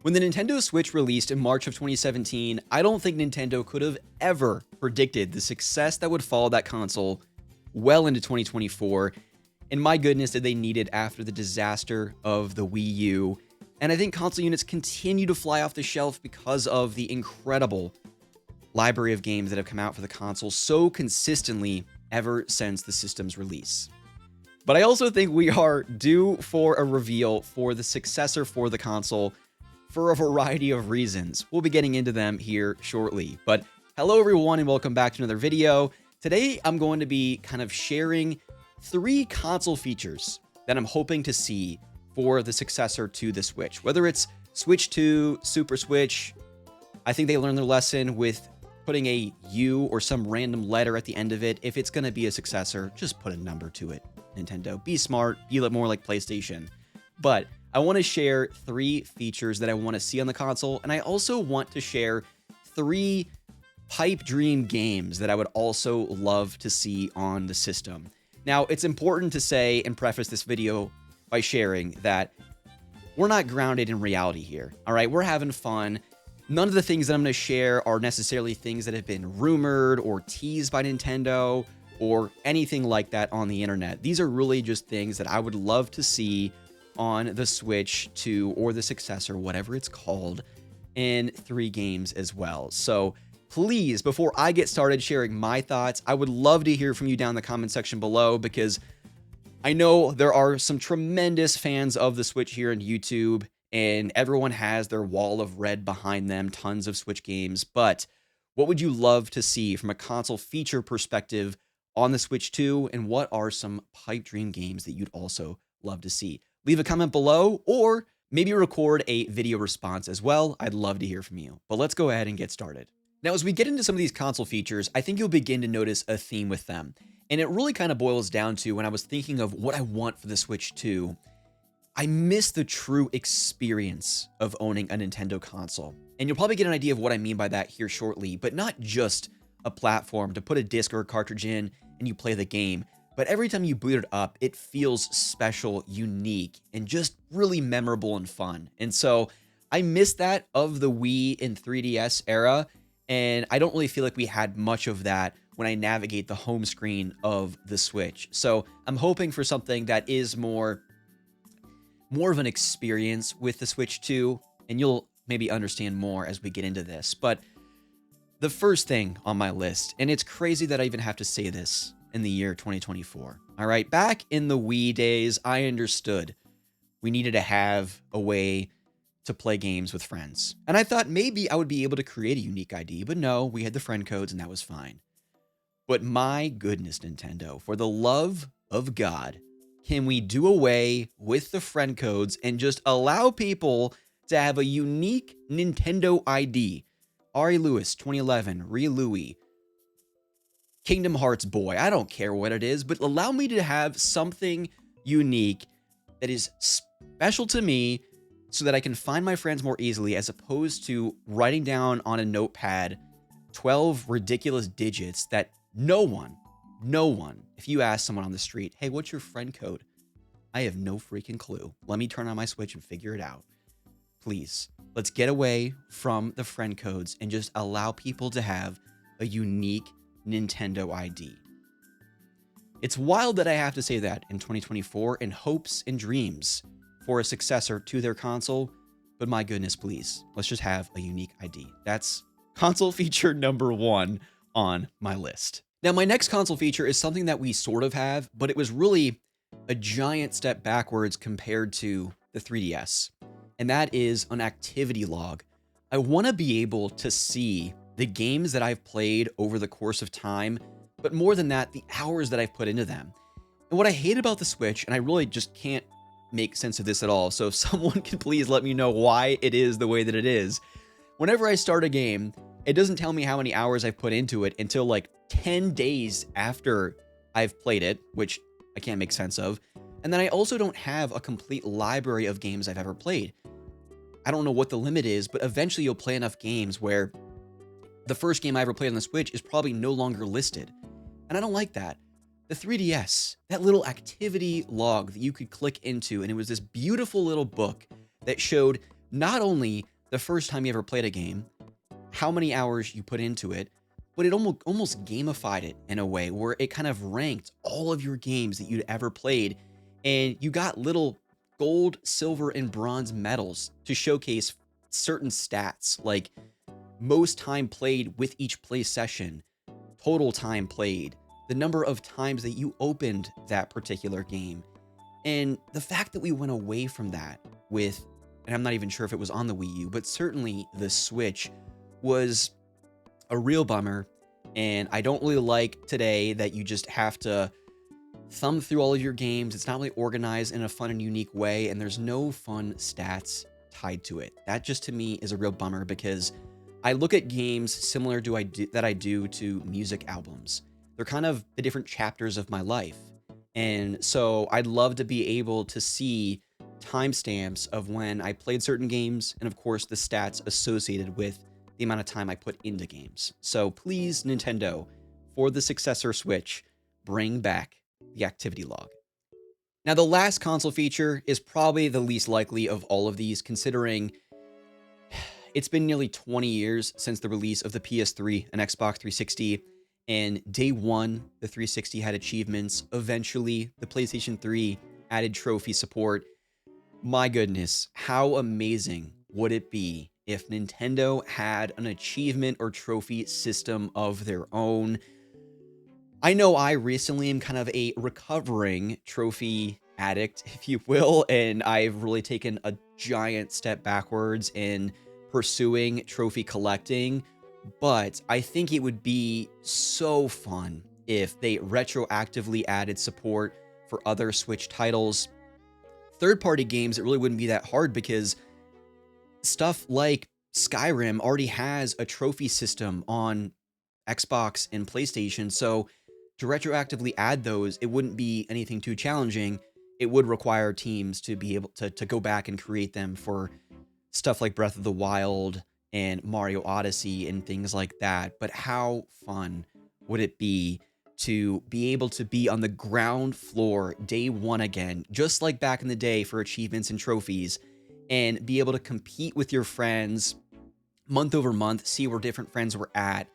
When the Nintendo Switch released in March of 2017, I don't think Nintendo could have ever predicted the success that would follow that console well into 2024. And my goodness, did they need it after the disaster of the Wii U. And I think console units continue to fly off the shelf because of the incredible library of games that have come out for the console so consistently ever since the system's release. But I also think we are due for a reveal for the successor for the console for a variety of reasons. We'll be getting into them here shortly. But hello everyone and welcome back to another video. Today I'm going to be kind of sharing 3 console features that I'm hoping to see for the successor to the Switch. Whether it's Switch 2, Super Switch, I think they learned their lesson with putting a U or some random letter at the end of it. If it's going to be a successor, just put a number to it. Nintendo, be smart, be more like PlayStation. But I want to share 3 features that I want to see on the console, and I also want to share 3 pipe dream games that I would also love to see on the system. Now, it's important to say and preface this video by sharing that we're not grounded in reality here, all right? We're having fun. None of the things that I'm going to share are necessarily things that have been rumored or teased by Nintendo or anything like that on the internet. These are really just things that I would love to see on the Switch 2 or the successor, whatever it's called, in 3 games as well. So please, before I get started sharing my thoughts, I would love to hear from you down in the comment section below, because I know there are some tremendous fans of the Switch here on YouTube, and everyone has their wall of red behind them, tons of Switch games. But what would you love to see from a console feature perspective on the Switch 2, and what are some pipe dream games that you'd also love to see? Leave a comment below, or maybe record a video response as well. I'd love to hear from you. But let's go ahead and get started. Now, as we get into some of these console features, I think you'll begin to notice a theme with them. And it really kind of boils down to, when I was thinking of what I want for the Switch 2, I miss the true experience of owning a Nintendo console. And you'll probably get an idea of what I mean by that here shortly, but not just a platform to put a disc or a cartridge in and you play the game. But every time you boot it up, it feels special, unique, and just really memorable and fun. And so I miss that of the Wii and 3DS era, and I don't really feel like we had much of that when I navigate the home screen of the Switch. So I'm hoping for something that is more of an experience with the Switch 2, and you'll maybe understand more as we get into this. But the first thing on my list, and it's crazy that I even have to say this in the year 2024. All right, back in the Wii days, I understood we needed to have a way to play games with friends. And I thought maybe I would be able to create a unique ID, but no, we had the friend codes and that was fine. But my goodness, Nintendo, for the love of God, can we do away with the friend codes and just allow people to have a unique Nintendo ID? Ari Lewis, 2011, Rhea Louie, Kingdom Hearts boy, I don't care what it is, but allow me to have something unique that is special to me so that I can find my friends more easily, as opposed to writing down on a notepad 12 ridiculous digits that no one, if you ask someone on the street, hey, what's your friend code? I have no freaking clue. Let me turn on my Switch and figure it out. Please, let's get away from the friend codes and just allow people to have a unique Nintendo ID. It's wild that I have to say that in 2024, in hopes and dreams for a successor to their console, but my goodness, please, let's just have a unique ID. That's console feature number 1 on my list. Now, my next console feature is something that we sort of have, but it was really a giant step backwards compared to the 3DS, and that is an activity log. I want to be able to see the games that I've played over the course of time, but more than that, the hours that I've put into them. And what I hate about the Switch, and I really just can't make sense of this at all, so if someone can please let me know why it is the way that it is. Whenever I start a game, it doesn't tell me how many hours I've put into it until like 10 days after I've played it, which I can't make sense of. And then I also don't have a complete library of games I've ever played. I don't know what the limit is, but eventually you'll play enough games where the first game I ever played on the Switch is probably no longer listed. And I don't like that. The 3DS, that little activity log that you could click into, and it was this beautiful little book that showed not only the first time you ever played a game, how many hours you put into it, but it almost gamified it in a way where it kind of ranked all of your games that you'd ever played, and you got little gold, silver, and bronze medals to showcase certain stats like most time played with each play session, total time played, the number of times that you opened that particular game. And the fact that we went away from that with, and I'm not even sure if it was on the Wii U, but certainly the Switch, was a real bummer. And I don't really like today that you just have to thumb through all of your games. It's not really organized in a fun and unique way, and there's no fun stats tied to it. That just to me is a real bummer, because I look at games similar to that I do to music albums. They're kind of the different chapters of my life. And so I'd love to be able to see timestamps of when I played certain games, and of course the stats associated with the amount of time I put into games. So please, Nintendo, for the successor Switch, bring back the activity log. Now, the last console feature is probably the least likely of all of these, considering it's been nearly 20 years since the release of the PS3 and Xbox 360, and day one, the 360 had achievements. Eventually, the PlayStation 3 added trophy support. My goodness, how amazing would it be if Nintendo had an achievement or trophy system of their own? I know I recently am kind of a recovering trophy addict, if you will, and I've really taken a giant step backwards in pursuing trophy collecting, but I think it would be so fun if they retroactively added support for other Switch titles. Third-party games, it really wouldn't be that hard, because stuff like Skyrim already has a trophy system on Xbox and PlayStation, so to retroactively add those, it wouldn't be anything too challenging. It would require teams to be able to go back and create them for stuff like Breath of the Wild and Mario Odyssey and things like that. But how fun would it be to be able to be on the ground floor day one again, just like back in the day for achievements and trophies, and be able to compete with your friends month over month, see where different friends were at?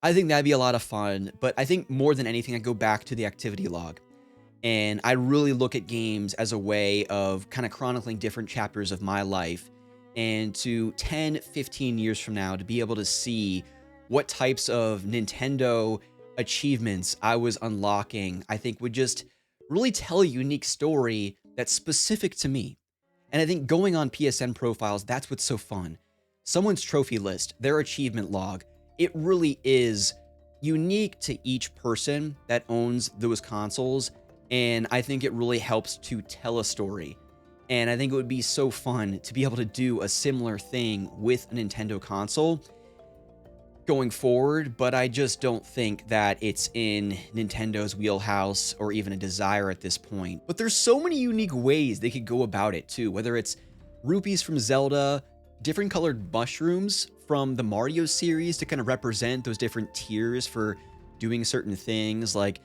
I think that'd be a lot of fun, but I think more than anything, I go back to the activity log. And I really look at games as a way of kind of chronicling different chapters of my life. And to 10, 15 years from now, to be able to see what types of Nintendo achievements I was unlocking, I think would just really tell a unique story that's specific to me. And I think going on PSN profiles, that's what's so fun. Someone's trophy list, their achievement log, it really is unique to each person that owns those consoles. And I think it really helps to tell a story. And I think it would be so fun to be able to do a similar thing with a Nintendo console going forward, but I just don't think that it's in Nintendo's wheelhouse or even a desire at this point. But there's so many unique ways they could go about it too, whether it's rupees from Zelda, different colored mushrooms from the Mario series to kind of represent those different tiers for doing certain things, like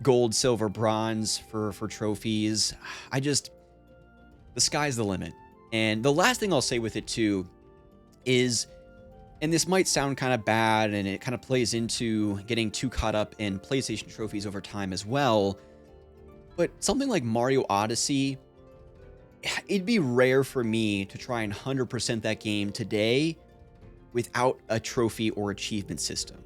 gold, silver, bronze for trophies. The sky's the limit. And the last thing I'll say with it too is, and this might sound kind of bad, and it kind of plays into getting too caught up in PlayStation trophies over time as well, but something like Mario Odyssey, it'd be rare for me to try and 100% that game today without a trophy or achievement system.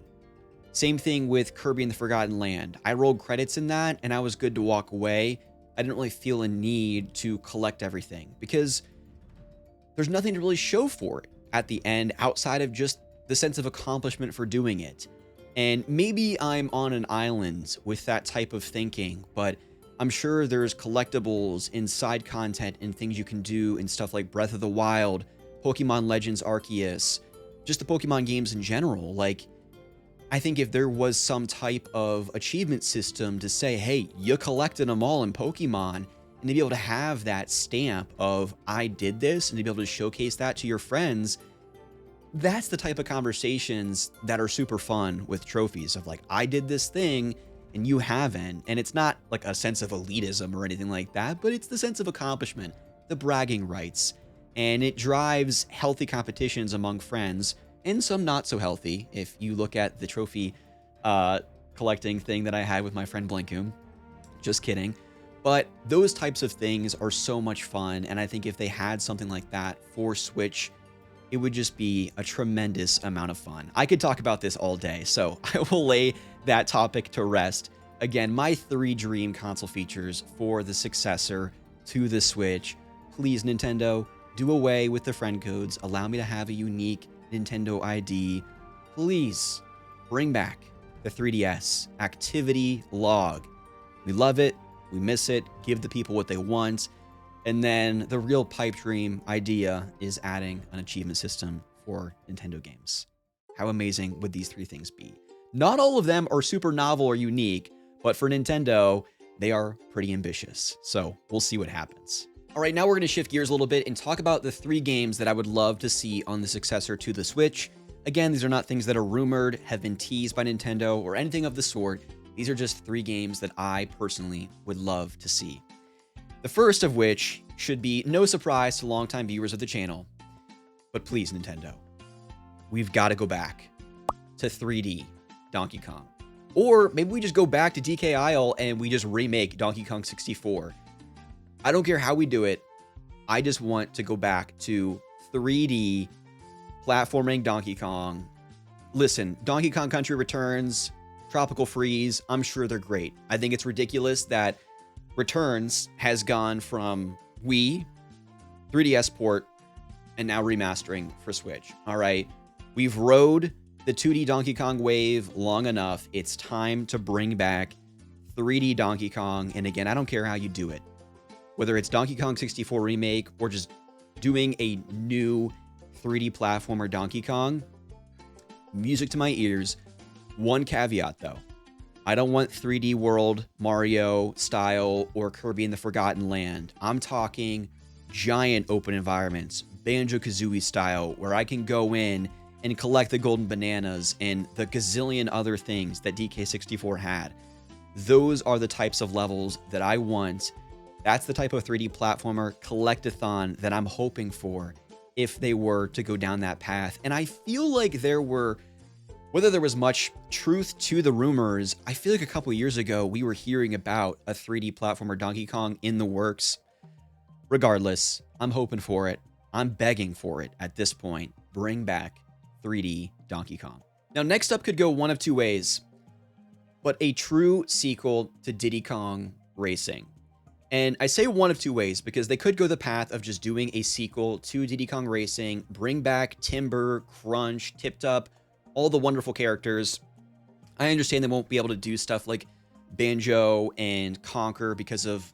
Same thing with Kirby and the Forgotten Land. I rolled credits in that, and I was good to walk away. I didn't really feel a need to collect everything, because there's nothing to really show for it at the end outside of just the sense of accomplishment for doing it. And maybe I'm on an island with that type of thinking, but I'm sure there's collectibles in side content and things you can do in stuff like Breath of the Wild, Pokemon Legends Arceus, just the Pokemon games in general. Like, I think if there was some type of achievement system to say, hey, you collected them all in Pokemon, and to be able to have that stamp of I did this, and to be able to showcase that to your friends, that's the type of conversations that are super fun with trophies of like, I did this thing and you haven't. And it's not like a sense of elitism or anything like that, but it's the sense of accomplishment, the bragging rights. and it drives healthy competitions among friends and some not so healthy. If you look at the trophy collecting thing that I had with my friend Blinkoom, just kidding. But those types of things are so much fun, and I think if they had something like that for Switch, it would just be a tremendous amount of fun. I could talk about this all day, so I will lay that topic to rest. Again, my 3 dream console features for the successor to the Switch. Please, Nintendo, do away with the friend codes. Allow me to have a unique Nintendo ID. Please bring back the 3DS activity log. We love it. We miss it. Give the people what they want. And then the real pipe dream idea is adding an achievement system for Nintendo games. How amazing would these 3 things be? Not all of them are super novel or unique, but for Nintendo, they are pretty ambitious. So we'll see what happens. All right, now we're going to shift gears a little bit and talk about the 3 games that I would love to see on the successor to the Switch. Again, these are not things that are rumored, have been teased by Nintendo, or anything of the sort. These are just 3 games that I personally would love to see. The first of which should be no surprise to longtime viewers of the channel, but please, Nintendo, we've got to go back to 3D Donkey Kong. Or maybe we just go back to DK Isle and we just remake Donkey Kong 64. I don't care how we do it. I just want to go back to 3D platforming Donkey Kong. Listen, Donkey Kong Country Returns, Tropical Freeze, I'm sure they're great. I think it's ridiculous that Returns has gone from Wii, 3DS port, and now remastering for Switch. All right, we've rode the 2D Donkey Kong wave long enough. It's time to bring back 3D Donkey Kong. And again, I don't care how you do it. Whether it's Donkey Kong 64 remake or just doing a new 3D platformer Donkey Kong, music to my ears. One caveat though. I don't want 3D World, Mario style, or Kirby in the Forgotten Land. I'm talking giant open environments, Banjo-Kazooie style, where I can go in and collect the golden bananas and the gazillion other things that DK64 had. Those are the types of levels that I want. That's the type of 3D platformer collectathon that I'm hoping for if they were to go down that path. And I feel like whether there was much truth to the rumors, I feel like a couple years ago, we were hearing about a 3D platformer Donkey Kong in the works. Regardless, I'm hoping for it. I'm begging for it at this point. Bring back 3D Donkey Kong. Now, next up could go one of 2 ways, but a true sequel to Diddy Kong Racing. And I say one of 2 ways because they could go the path of just doing a sequel to Diddy Kong Racing, bring back Timber, Crunch, Tipped Up, all the wonderful characters. I understand they won't be able to do stuff like Banjo and Conquer because of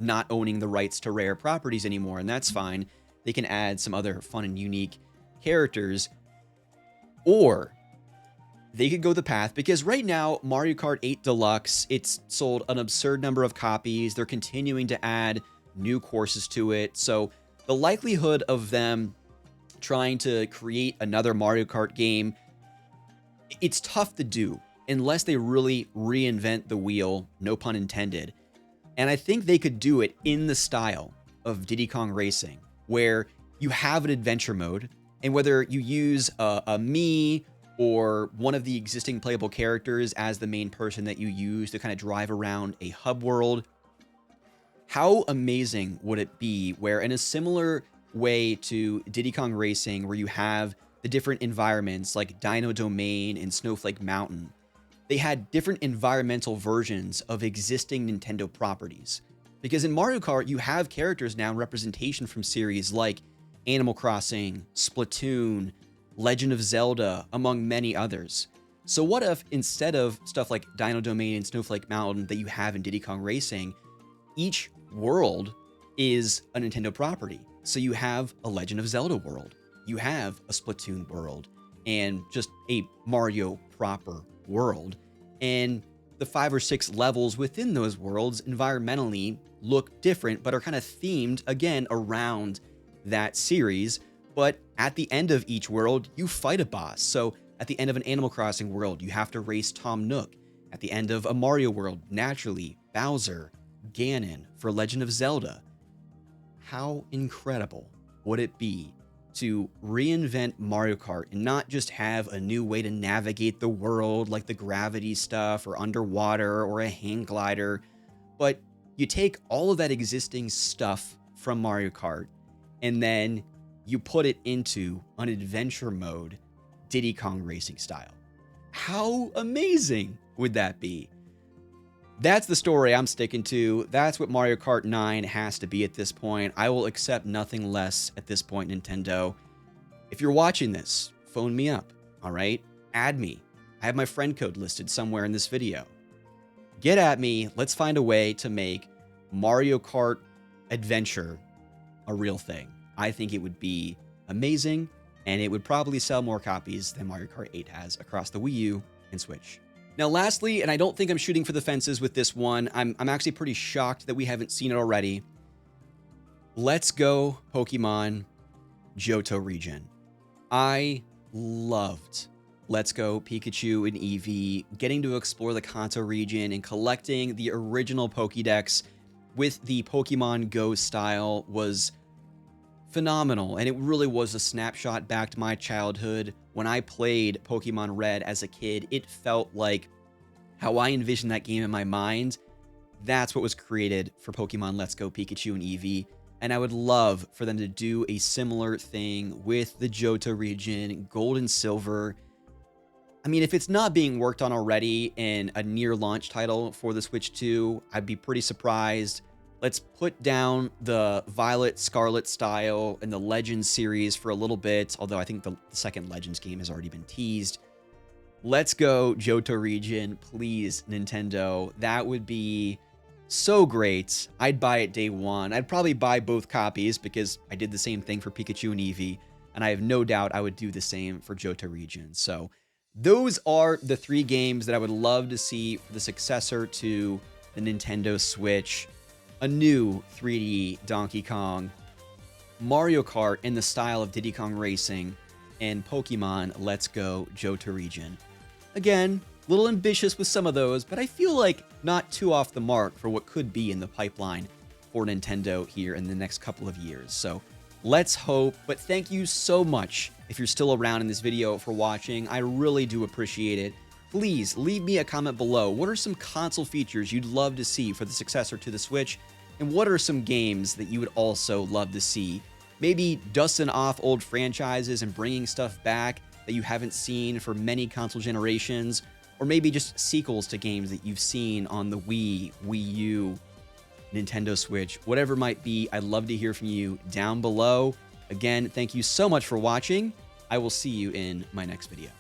not owning the rights to rare properties anymore, and that's fine. They can add some other fun and unique characters. Or they could go the path, because right now, Mario Kart 8 Deluxe, it's sold an absurd number of copies. They're continuing to add new courses to it. So the likelihood of them trying to create another Mario Kart game, it's tough to do unless they really reinvent the wheel, no pun intended. And I think they could do it in the style of Diddy Kong Racing, where you have an adventure mode, and whether you use a Mii or one of the existing playable characters as the main person that you use to kind of drive around a hub world, how amazing would it be where, in a similar way to Diddy Kong Racing, where you have the different environments like Dino Domain and Snowflake Mountain, they had different environmental versions of existing Nintendo properties. Because in Mario Kart, you have characters now in representation from series like Animal Crossing, Splatoon, Legend of Zelda, among many others. So what if, instead of stuff like Dino Domain and Snowflake Mountain that you have in Diddy Kong Racing, each world is a Nintendo property? So you have a Legend of Zelda world, you have a Splatoon world, and just a Mario proper world. And the 5 or 6 levels within those worlds environmentally look different, but are kind of themed, again, around that series. But at the end of each world, you fight a boss. So at the end of an Animal Crossing world, you have to race Tom Nook. At the end of a Mario world, naturally, Bowser, Ganon for Legend of Zelda. How incredible would it be to reinvent Mario Kart and not just have a new way to navigate the world like the gravity stuff or underwater or a hang glider, but you take all of that existing stuff from Mario Kart and then you put it into an adventure mode, Diddy Kong Racing style. How amazing would that be? That's the story I'm sticking to. That's what Mario Kart 9 has to be at this point. I will accept nothing less at this point, Nintendo. If you're watching this, phone me up, all right? Add me. I have my friend code listed somewhere in this video. Get at me. Let's find a way to make Mario Kart Adventure a real thing. I think it would be amazing, and it would probably sell more copies than Mario Kart 8 has across the Wii U and Switch. Now, lastly, and I don't think I'm shooting for the fences with this one, I'm actually pretty shocked that we haven't seen it already. Let's Go Pokemon Johto region. I loved Let's Go Pikachu and Eevee, getting to explore the Kanto region and collecting the original Pokédex with the Pokemon Go style was phenomenal, and it really was a snapshot back to my childhood. When I played Pokemon Red as a kid, it felt like how I envisioned that game in my mind. That's what was created for Pokemon Let's Go Pikachu and Eevee, and I would love for them to do a similar thing with the Johto region, Gold and Silver. I mean, if it's not being worked on already in a near launch title for the Switch 2, I'd be pretty surprised. Let's put down the Violet Scarlet style and the Legends series for a little bit, although I think the second Legends game has already been teased. Let's Go Johto region, please, Nintendo. That would be so great. I'd buy it day one. I'd probably buy both copies because I did the same thing for Pikachu and Eevee, and I have no doubt I would do the same for Johto region. So those are the 3 games that I would love to see for the successor to the Nintendo Switch. A new 3D Donkey Kong, Mario Kart in the style of Diddy Kong Racing, and Pokemon Let's Go Johto region. Again, a little ambitious with some of those, but I feel like not too off the mark for what could be in the pipeline for Nintendo here in the next couple of years. So let's hope, but thank you so much if you're still around in this video for watching. I really do appreciate it. Please leave me a comment below. What are some console features you'd love to see for the successor to the Switch? And what are some games that you would also love to see? Maybe dusting off old franchises and bringing stuff back that you haven't seen for many console generations, or maybe just sequels to games that you've seen on the Wii, Wii U, Nintendo Switch, whatever it might be. I'd love to hear from you down below. Again, thank you so much for watching. I will see you in my next video.